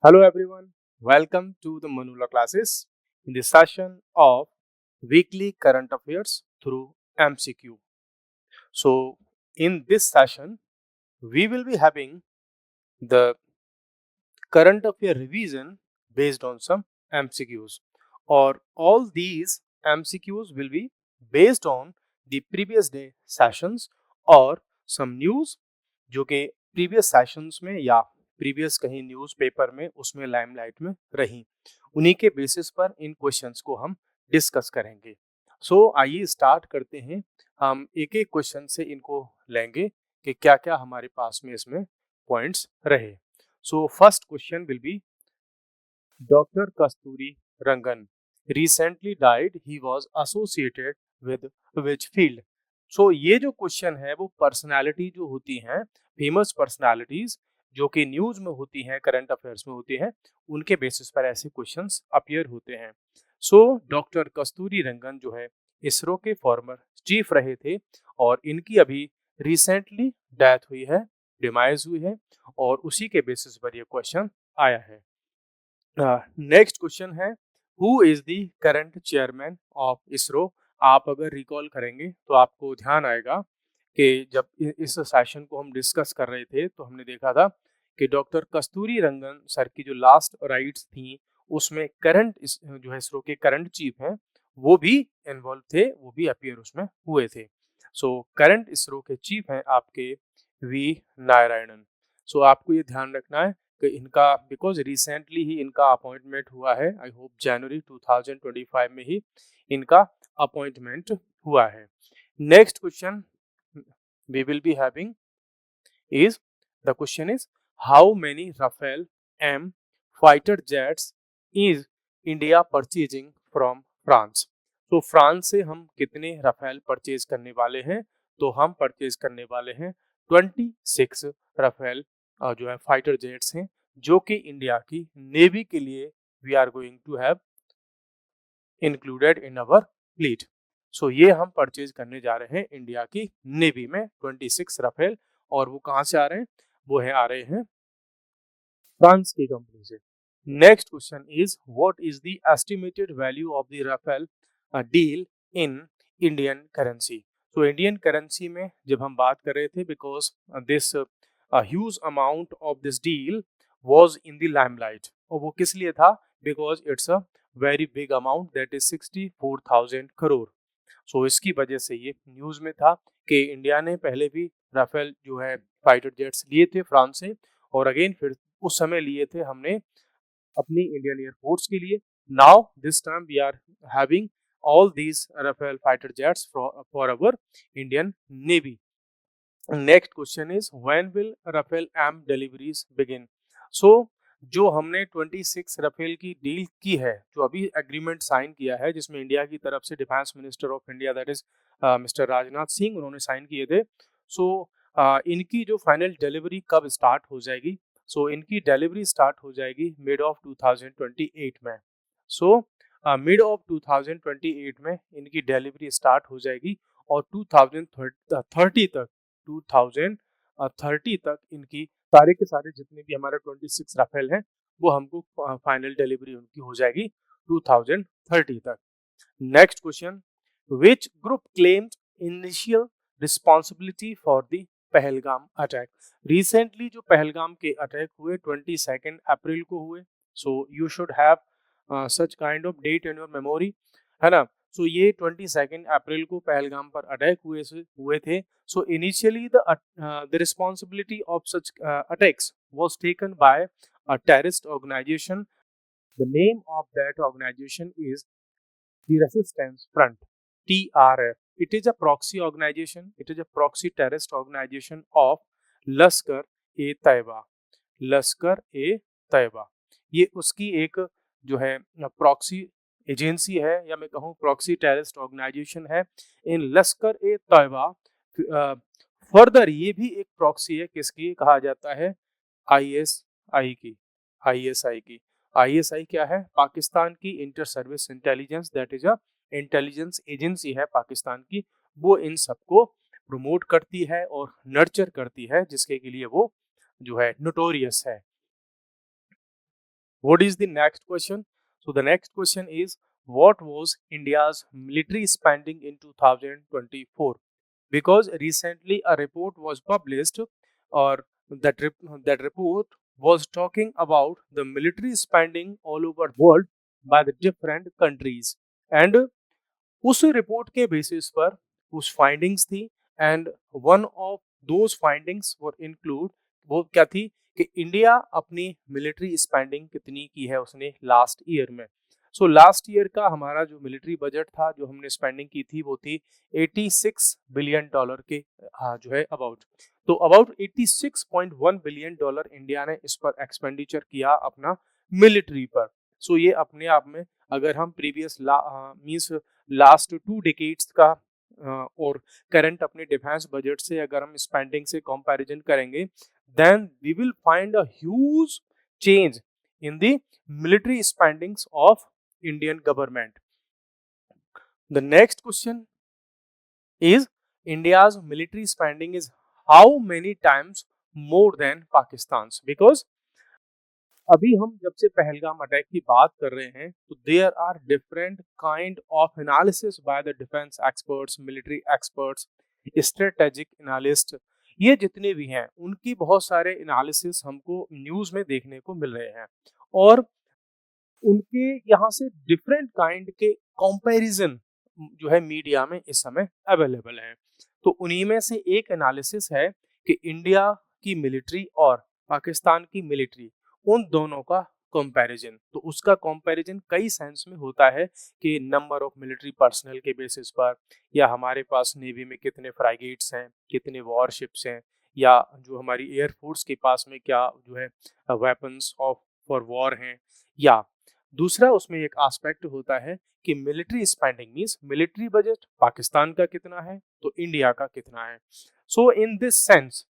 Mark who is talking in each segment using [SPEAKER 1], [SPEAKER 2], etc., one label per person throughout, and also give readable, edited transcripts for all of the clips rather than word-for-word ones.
[SPEAKER 1] Hello everyone, welcome to the Manula classes in the session of weekly current affairs through MCQ. So in this session, we will be having the current affair revision based on some MCQs, or all these MCQs will be based on the previous day sessions और some news जो कि previous sessions में या previous कहीं newspaper में उसमें limelight में रही, उन्हीं के बेसिस पर इन क्वेश्चंस को हम डिस्कस करेंगे। आइए स्टार्ट करते हैं। हम एक एक क्वेश्चन से इनको लेंगे कि क्या क्या हमारे पास में इसमें पॉइंट्स रहे। First question will be Dr. Kasturi Rangan recently died. He was associated with which field? ये जो क्वेश्चन है वो पर्सनालिटी जो होती हैं, फेमस पर्सनालिटीज जो कि न्यूज में होती हैं, करंट अफेयर्स में होती हैं, उनके बेसिस पर ऐसे क्वेश्चंस अपीयर होते हैं। डॉक्टर कस्तूरी रंगन जो है इसरो के फॉर्मर चीफ रहे थे और इनकी अभी रिसेंटली डेथ हुई है, डिमाइज हुई है, और उसी के बेसिस पर ये क्वेश्चन आया है। नेक्स्ट क्वेश्चन है who is the current chairman of ISRO. आप अगर रिकॉल करेंगे तो आपको ध्यान आएगा कि जब इस सेशन को हम डिस्कस कर रहे थे तो हमने देखा था कि डॉक्टर कस्तूरी रंगन सर की जो लास्ट राइट्स थी उसमें करंट जो है इसरो के करंट चीफ हैं वो भी इन्वॉल्व थे, वो भी अपीयर उसमें हुए थे। करंट इसरो के चीफ हैं आपके वी नारायणन। आपको ये ध्यान रखना है कि इनका बिकॉज रिसेंटली ही इनका अपॉइंटमेंट हुआ है, आई होप जनवरी 2025 में ही इनका अपॉइंटमेंट हुआ है। Next question we will be having is the question is how many Rafale M fighter jets is India purchasing from France? तो फ्रांस से हम कितने राफेल परचेज करने वाले हैं? तो हम परचेज करने वाले हैं 26 राफेल जो है फाइटर जेट्स हैं जो कि इंडिया की नेवी के लिए we are going to have included in our fleet. ये हम परचेज करने जा रहे हैं इंडिया की नेवी में 26 राफेल, और वो कहाँ से आ रहे हैं? वो है आ रहे हैं फ्रांस की कंपनी से। Next question is what is the estimated value of the Rafale deal in Indian currency? Indian currency में जब हम बात कर रहे थे because this huge amount of this deal was in the limelight, और वो किस लिए था? Because it's a very big amount that is 64,000 crore. इसकी वजह से ये न्यूज में था कि इंडिया ने पहले भी राफेल जो है फाइटर जेट्स लिए थे फ्रांस से, और अगेन फिर उस समय लिए थे हमने अपनी इंडियन एयरफोर्स के लिए। Now this time we are having all these Rafale fighter jets for our Indian Navy. Next question is when will Rafale M deliveries begin? जो हमने 26 राफेल की डील की है, जो अभी एग्रीमेंट साइन किया है जिसमें इंडिया की तरफ से defence minister of India that is mister Rajnath Singh उन्होंने साइन किए थे। इनकी जो फाइनल डिलीवरी कब स्टार्ट हो जाएगी? इनकी डिलीवरी स्टार्ट हो जाएगी मिड ऑफ 2028 में। मिड ऑफ 2028 में इनकी डिलीवरी स्टार्ट हो जाएगी और 2030 तक इनकी सारे के सारे जितने भी हमारे 26 राफेल हैं वो हमको फाइनल डिलीवरी उनकी हो जाएगी 2030 तक। Next question which group claimed initial responsibility for the Pahalgam attack? Recently जो पहलगाम के अटैक हुए 22 अप्रैल को हुए, you should have such kind of date in your memory, है ना? ये 22 अप्रैल को पहलगाम पर अटैक हुए थे। Initially the responsibility of such attacks was taken by a terrorist organization. The name of that organization is the Resistance Front, TRF. It is a proxy organization. It is a proxy terrorist organization of Lashkar-e-Taiba. Lashkar-e-Taiba ये उसकी एक जो है proxy agency है, या मैं कहूँ proxy terrorist organisation है इन लश्कर-ए-तैयबा। फर्दर ये भी एक प्रॉक्सी है, किसकी कहा जाता है? आईएसआई की। आईएसआई की आईएसआई क्या है? पाकिस्तान की inter service intelligence, that is a intelligence agency है पाकिस्तान की। वो इन सबको प्रमोट करती है और नर्चर करती है, जिसके के लिए वो जो है नोटोरियस है। What is the next question? So the next question is, what was India's military spending in 2024? Because recently a report was published, or that report was talking about the military spending all over the world by the different countries, and उस report के basis पर कुछ findings थी, and one of those findings were include, वो क्या थी कि India अपनी मिलिट्री स्पेंडिंग कितनी की है उसने लास्ट ईयर में। सो लास्ट ईयर का हमारा जो मिलिट्री बजट था, जो हमने स्पेंडिंग की थी, वो थी 86 बिलियन डॉलर के जो है अबाउट। तो अबाउट 86.1 बिलियन डॉलर इंडिया ने इस पर एक्सपेंडिचर किया अपना मिलिट्री पर। सो ये अपने आप में, अगर हम प्रीवियस मींस लास्ट 2 डिकेड्स का और करंट अपने डिफेंस बजट से अगर हम स्पेंडिंग से कंपैरिजन करेंगे, then we will find a huge change in the military spendings of Indian government. The next question is, India's military spending is how many times more than Pakistan? Because अभी हम जब से Pahalgam attack की बात कर रहे हैं, तो there are different kind of analysis by the defence experts, military experts, strategic analyst, ये जितने भी हैं उनकी बहुत सारे एनालिसिस हमको न्यूज में देखने को मिल रहे हैं, और उनके यहाँ से डिफरेंट काइंड के कंपैरिजन जो है मीडिया में इस समय अवेलेबल है। तो उन्हीं में से एक एनालिसिस है कि इंडिया की मिलिट्री और पाकिस्तान की मिलिट्री, उन दोनों का कंपैरिजन। तो उसका कंपैरिजन कई सेंस में होता है कि नंबर ऑफ मिलिट्री पर्सनल के बेसिस पर, या हमारे पास नेवी में कितने फ्राइगेट्स हैं, कितने वॉरशिप्स हैं, या जो हमारी एयरफोर्स के पास में क्या जो है वेपन्स ऑफ फॉर वॉर हैं, या दूसरा उसमें एक एस्पेक्ट होता है कि military spending means military budget Pakistan का कितना है तो इंडिया का कितना है। So in this sense,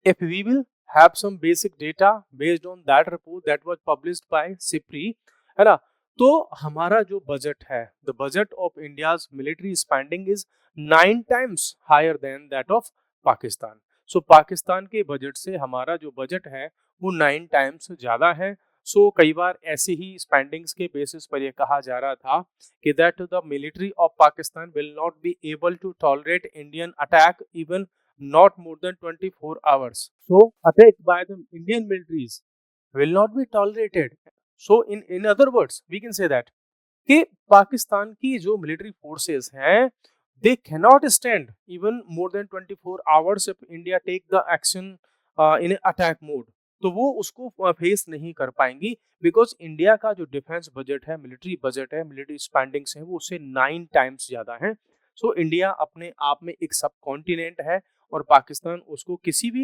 [SPEAKER 1] if we will have some basic data based on that report that was published by SIPRI, है ना, तो हमारा जो बजट है, the budget of India's military spending is 9 times higher than that of Pakistan. So Pakistan के budget से हमारा जो बजट है वो 9 टाइम्स ज्यादा है। सो कई बार ऐसी ही स्पेंडिंग्स के बेसिस पर यह कहा जा रहा था कि that the military of Pakistan will not be able to tolerate Indian attack even not more than 24 hours. So attack by the Indian militaries will not be tolerated. So in other words, we can say that कि पाकिस्तान की जो military forces हैं, they cannot stand even more than 24 hours if India take the action in attack mode. तो वो उसको face नहीं कर पाएंगी, बिकॉज इंडिया का जो डिफेंस बजट है, मिलिट्री बजट है, मिलिट्री स्पेंडिंग्स है, वो उससे 9 टाइम्स ज्यादा है। सो इंडिया अपने आप में एक सब कॉन्टिनेंट है, और पाकिस्तान उसको किसी भी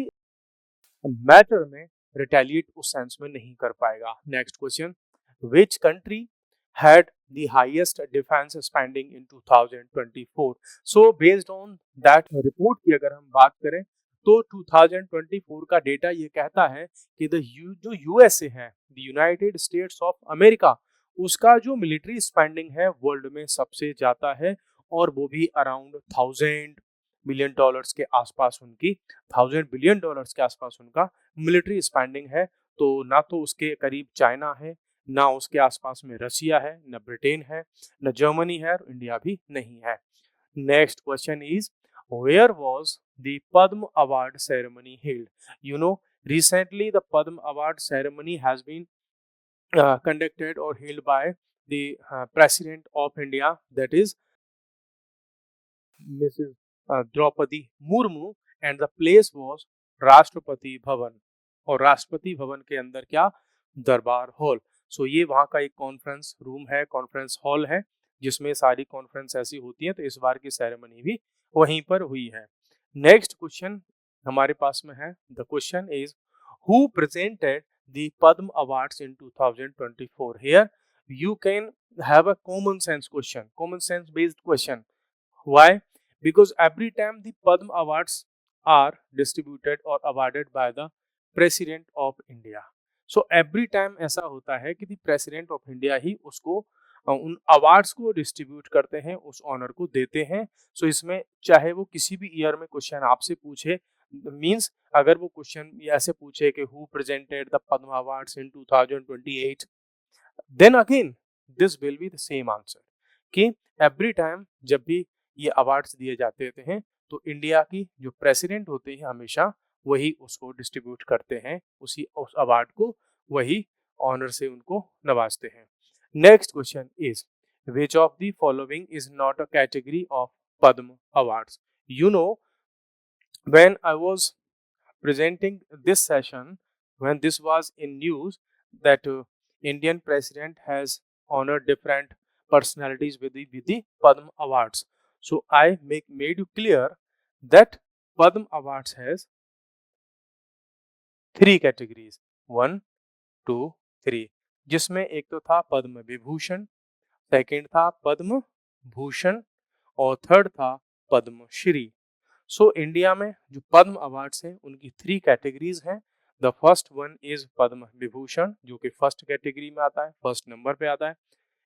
[SPEAKER 1] मैटर में रिटेलिएट उस सेंस में नहीं कर पाएगा। Next question, which country had the highest defense spending in 2024? So based on that report की अगर हम बात करें, तो 2024 का डेटा ये कहता है कि जो यूएसए है, the United states of America, उसका जो मिलिट्री स्पेंडिंग है वर्ल्ड में सबसे ज्यादा है, और वो भी अराउंड 1000 बिलियन डॉलर्स के आसपास उनकी, 1000 बिलियन डॉलर्स के आसपास उनका मिलिट्री स्पेंडिंग है। तो ना तो उसके करीब चाइना है, ना उसके आसपास में रशिया है, न ब्रिटेन है, न जर्मनी है, और इंडिया भी नहीं है। Next question is, where was the Padma award ceremony held? You know, recently the Padma Award ceremony has been conducted or held by the President of India, that is Mrs. Draupadi Murmu, and the place was Rashtrapati Bhavan, और राष्ट्रपति भवन के अंदर क्या, दरबार hall. सो ये वहाँ का एक conference room है, कॉन्फ्रेंस हॉल है, जिसमें सारी कॉन्फ्रेंस ऐसी होती हैं। तो इस बार की सेरेमनी भी वहीं पर हुई है। नेक्स्ट क्वेश्चन हमारे पास में है, the question is, who presented the Padma awards in 2024? Here you can have a common sense question, common sense based question. Why? Because every time the Padma Awards are distributed or awarded by the President of India. So every time ऐसा होता है कि the President of India ही उसको उन awards को distribute करते हैं, उस ऑनर को देते हैं। सो इसमें चाहे वो किसी भी ईयर में क्वेश्चन आपसे पूछे, मीन्स अगर वो क्वेश्चन ऐसे पूछे कि who presented the Padma awards in 2028, then again this will be the same answer कि एवरी टाइम जब भी ये अवार्ड्स दिए जाते रहते हैं तो इंडिया की जो प्रेसिडेंट होते हैं हमेशा वही उसको डिस्ट्रीब्यूट करते हैं, उस अवार्ड को वही ऑनर से उनको नवाजते हैं। Next question is which of the following is not a category of Padma awards. You know, when I was presenting this session, when this was in news that Indian president has honored different personalities with the Padma Awards. So I made you clear that Padma Awards has three categories, 1, 2, 3, जिसमें एक तो था Padma Vibhushan, second था पद्म भूषण और third था Padmashri. So India में जो Padma awards हैं उनकी 3 कैटेगरीज हैं। The first one is Padma Vibhushan जो कि फर्स्ट कैटेगरी में आता है, फर्स्ट नंबर पे आता है।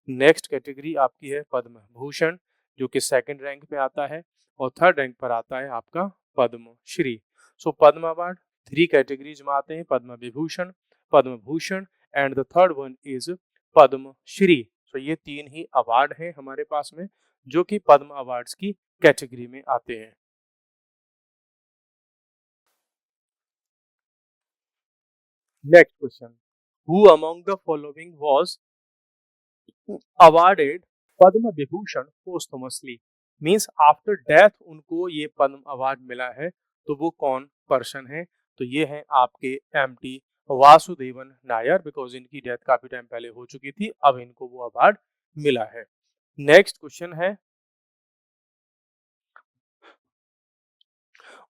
[SPEAKER 1] नेक्स्ट कैटेगरी आपकी है पद्म भूषण जो कि सेकंड रैंक पे आता है और थर्ड रैंक पर आता है आपका Padmashri. So Padma award 3 categories में आते हैं, Padma Vibhushan, Padma Bhushan and the third one is Padmashri. So ये 3 ही अवार्ड हैं हमारे पास में जो कि पद्म अवार्ड्स की कैटेगरी में आते हैं। Next question. Who among the following was awarded Padma Vibhushan posthumously? Means after death उनको ये पद्म अवार्ड मिला है, तो वो कौन पर्सन है? तो ये है आपके एमटी वासुदेवन नायर, बिकॉज इनकी डेथ काफी टाइम पहले हो चुकी थी, अब इनको वो अवार्ड मिला है। नेक्स्ट क्वेश्चन है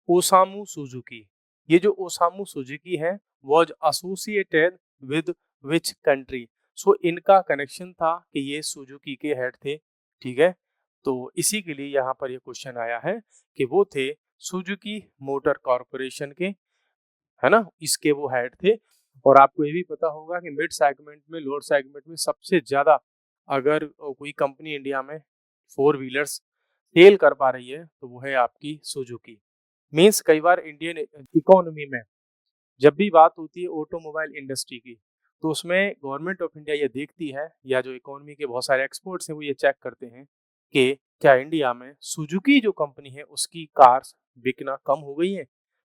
[SPEAKER 1] ओसामू सुजुकी। ये जो ओसामू सुजुकी है was associated with which country? So इनका कनेक्शन था कि ये सुजुकी के हेड थे, ठीक है, तो इसी के लिए यहाँ पर ये क्वेश्चन आया है कि वो थे सुजुकी मोटर कॉरपोरेशन के, है ना, इसके वो हेड थे। और आपको ये भी पता होगा कि मिड सेगमेंट में, लोअर सेगमेंट में सबसे ज्यादा अगर कोई कंपनी इंडिया में 4 व्हीलर्स सेल कर पा रही है तो वो है आपकी सुजुकी। मीन्स कई बार इंडियन इकोनॉमी में जब भी बात होती है ऑटोमोबाइल इंडस्ट्री की, तो उसमें गवर्नमेंट ऑफ इंडिया ये देखती है, या जो इकोनॉमी के बहुत सारे एक्सपर्ट्स हैं वो ये चेक करते हैं कि क्या इंडिया में सुजुकी जो कंपनी है उसकी कार्स बिकना कम हो गई है,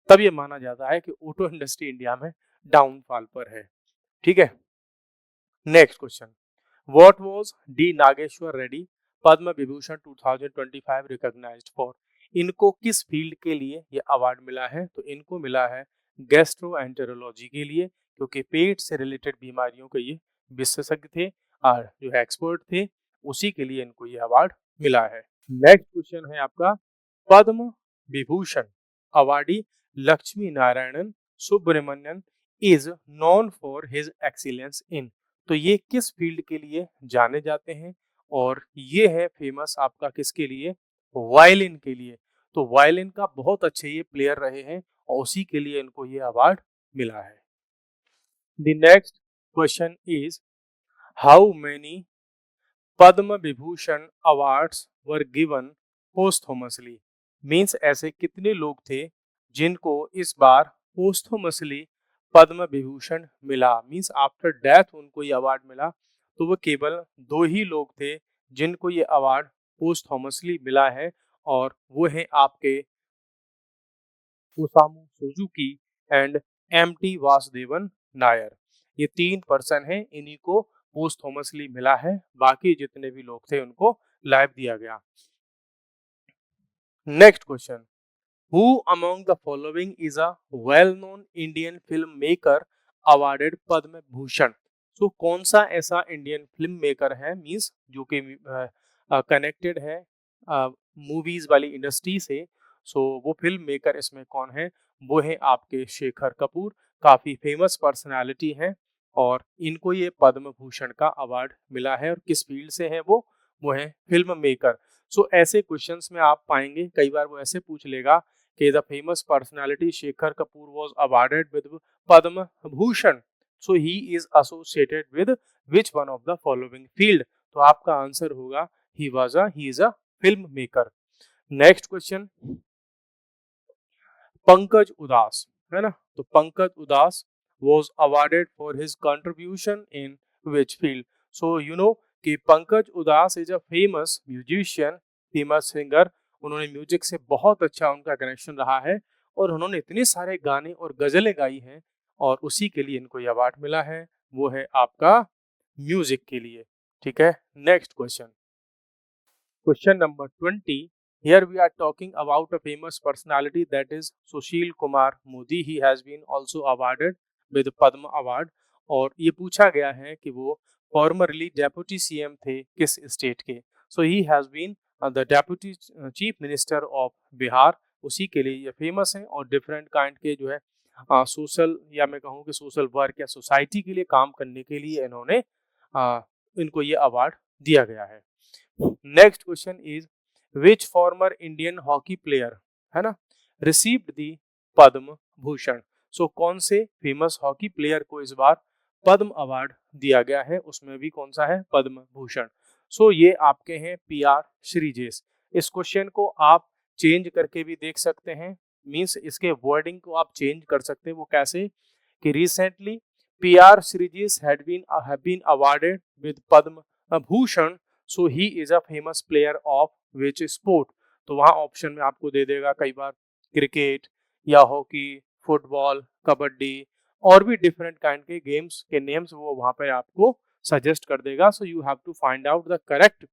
[SPEAKER 1] तब ये माना जाता है कि ऑटो इंडस्ट्री इंडिया में डाउनफॉल पर है, ठीक है। Next question, what was D Nageshwar Reddy Padma Vibhushan 2025 recognized for? इनको किस फील्ड के लिए ये अवार्ड मिला है? तो इनको मिला है गैस्ट्रोएंटेरोलॉजी के लिए, क्योंकि पेट से रिलेटेड बीमारियों के ये विशेषज्ञ थे और जो है एक्सपर्ट थे, उसी के लिए इनको ये अवार्ड मिला है। नेक्स्ट क्वेश्चन है आपका, Padma Vibhushan awardee Lakshmi Narayanan Subramanian is known for his excellence in? तो ये किस फील्ड के लिए जाने जाते हैं? और ये है फेमस आपका किसके लिए? वायलिन के लिए। तो वायलिन का बहुत अच्छे ये प्लेयर रहे हैं और उसी के लिए इनको ये अवार्ड मिला है। The next question is how many Padma Vibhushan awards were given posthumously? Means ऐसे कितने लोग थे जिनको इस बार पोस्टोमसली पद्म विभूषण मिला? मीन्स आफ्टर डेथ उनको ये अवार्ड मिला, तो वो केवल 2 ही लोग थे जिनको ये अवार्ड पोस्टोमसली मिला है, और वो है आपके Osamu Suzuki and MT Vasudevan Nair. ये 3 पर्सन हैं, इन्हीं को पोस्टोमसली मिला है, बाकी जितने भी लोग थे उनको लाइफ दिया गया। Next question, who among the following is a well known Indian film maker awarded Padma Bhushan? So कौन सा ऐसा इंडियन फिल्म मेकर है, मीन्स जो कि कनेक्टेड है मूवीज वाली इंडस्ट्री से? सो वो फिल्म मेकर इसमें कौन है? वो है आपके शेखर कपूर, काफी फेमस पर्सनालिटी है और इनको ये पद्म भूषण का अवार्ड मिला है। और किस फील्ड से है वो है फिल्म मेकर। सो ऐसे क्वेश्चंस में आप पाएंगे कई बार वो ऐसे पूछ लेगा कि the famous personality Shekhar Kapoor was awarded with Padma Bhushan, so he is associated with which one of the following field? तो आपका आंसर होगा ही is a film maker. Next question, Pankaj उदास, है ना। तो पंकज उदास was awarded for his contribution in which field? So you know कि पंकज उदास is a famous musician, famous singer. उन्होंने म्यूजिक से बहुत अच्छा उनका कनेक्शन रहा है और उन्होंने इतने सारे गाने और गजलें गाई हैं और उसी के लिए इनको ये अवार्ड मिला है, वो है आपका म्यूजिक के लिए। ठीक है, next question, question number 20। Here we are talking about a famous personality, that is Sushil Kumar Modi. He has been also awarded with Padma Award। और ये पूछा गया है कि वो फॉर्मरली डेप्यूटी सीएम थे किस स्टेट के। So he has been the deputy chief minister of Bihar, उसी के लिए ये फेमस है और डिफरेंट काइंड के जो है सोशल या मैं कहूँ कि सोशल वर्क या सोसाइटी के लिए काम करने के लिए इन्होंने इनको ये अवार्ड दिया गया है। Next question is which former Indian hockey player, है ना, रिसीव्ड दी पद्म भूषण। सो कौन से फेमस हॉकी प्लेयर को इस बार पद्म अवार्ड दिया गया है, उसमें भी कौन सा है, पद्म भूषण। सो ये आपके हैं PR श्रीजेश। इस क्वेश्चन को आप चेंज करके भी देख सकते हैं, मींस इसके वर्डिंग को आप चेंज कर सकते हैं। वो कैसे कि recently PR Sreejesh have been awarded with Padma Bhushan, so he is a famous player of which sport. तो वहां ऑप्शन में आपको दे देगा कई बार क्रिकेट या हॉकी, फुटबॉल, कबड्डी और भी डिफरेंट काइंड के गेम्स के नेम्स वो वहां पे आपको सजेस्ट कर देगा। So you have to find out the correct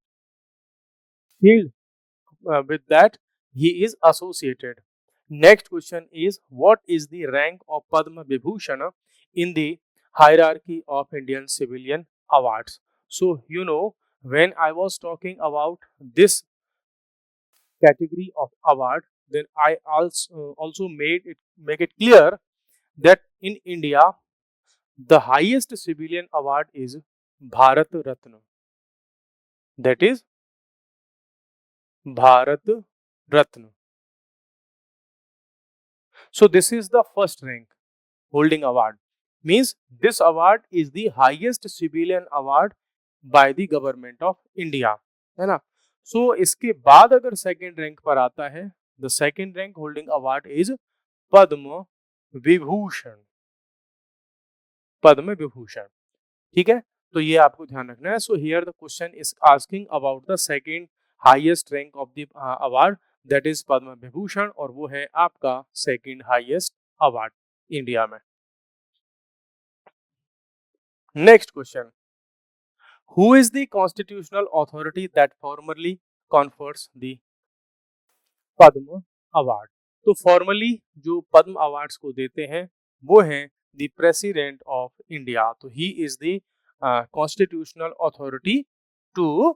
[SPEAKER 1] field with that he is associated. Next question is what is the rank of Padma Vibhushan in the hierarchy of Indian civilian awards. So you know when I was talking about this category of award, then I also make it clear that in India the highest civilian award is Bharat Ratna, that is Bharat Ratna. So this is the first rank holding award, means this award is the highest civilian award by the government of India, है ना। सो इसके बाद अगर second rank पर आता है, the second rank holding award is Padma Vibhushan, Padma Vibhushan. ठीक है, तो ये आपको ध्यान रखना है। So here the question is asking about the second highest rank of the award, that is Padma Vibhushan, और वो है आपका सेकेंड हाईएस्ट अवार्ड इंडिया में। Next question, who is the constitutional authority that formally confers the Padma award. तो formally जो Padma awards को देते हैं वो हैं द प्रेसिडेंट ऑफ इंडिया। तो he is the constitutional authority to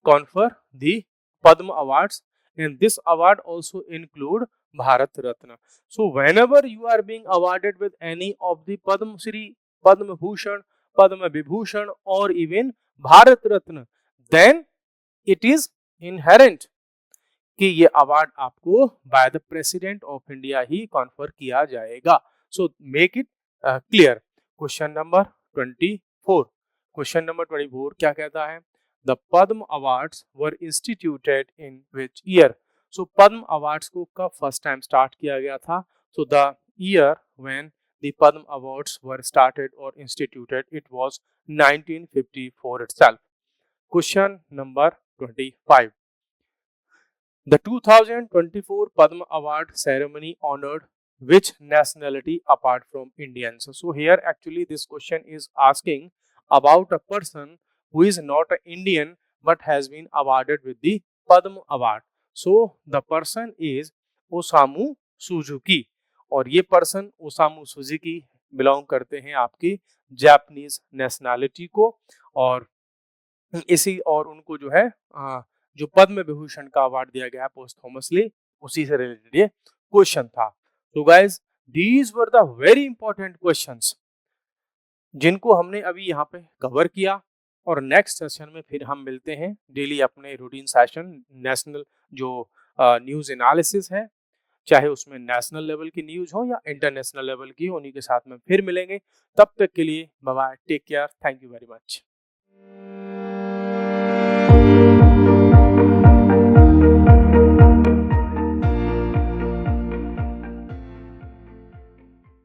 [SPEAKER 1] confer the Padma awards, and this award also include Bharat Ratna. So whenever you are being awarded with any of the Padma Shri, Padma Bhushan, Padma Vibhushan और even Bharat Ratna, then it is inherent कि ये award आपको by the president of India ही confer किया जाएगा। So make it clear. Question number 24, question number 24 क्या कहता है, the Padma awards were instituted in which year. So Padma awards को कब फर्स्ट टाइम स्टार्ट किया गया था, so the year when the Padma Awards were started or instituted, it was 1954 itself. Question number 25. The 2024 Padma Award ceremony honored which nationality apart from Indians? So here actually this question is asking about a person who is not an Indian but has been awarded with the Padma Award. So the person is Osamu Suzuki, और ये person Osamu Suzuki belong करते हैं आपकी Japanese nationality को, और इसी और उनको जो है जो पद्म विभूषण का अवार्ड दिया गया है पोस्टथॉमसली, उसी से रिलेटेड ये क्वेश्चन था। तो guys these were the very important questions जिनको हमने अभी यहाँ पे कवर किया, और नेक्स्ट सेशन में फिर हम मिलते हैं डेली अपने रूटीन सेशन, नेशनल जो न्यूज एनालिसिस है, चाहे उसमें नेशनल लेवल की न्यूज हो या इंटरनेशनल लेवल की, उन्हीं के साथ में फिर मिलेंगे। तब तक के लिए bye bye, take care, thank you very much.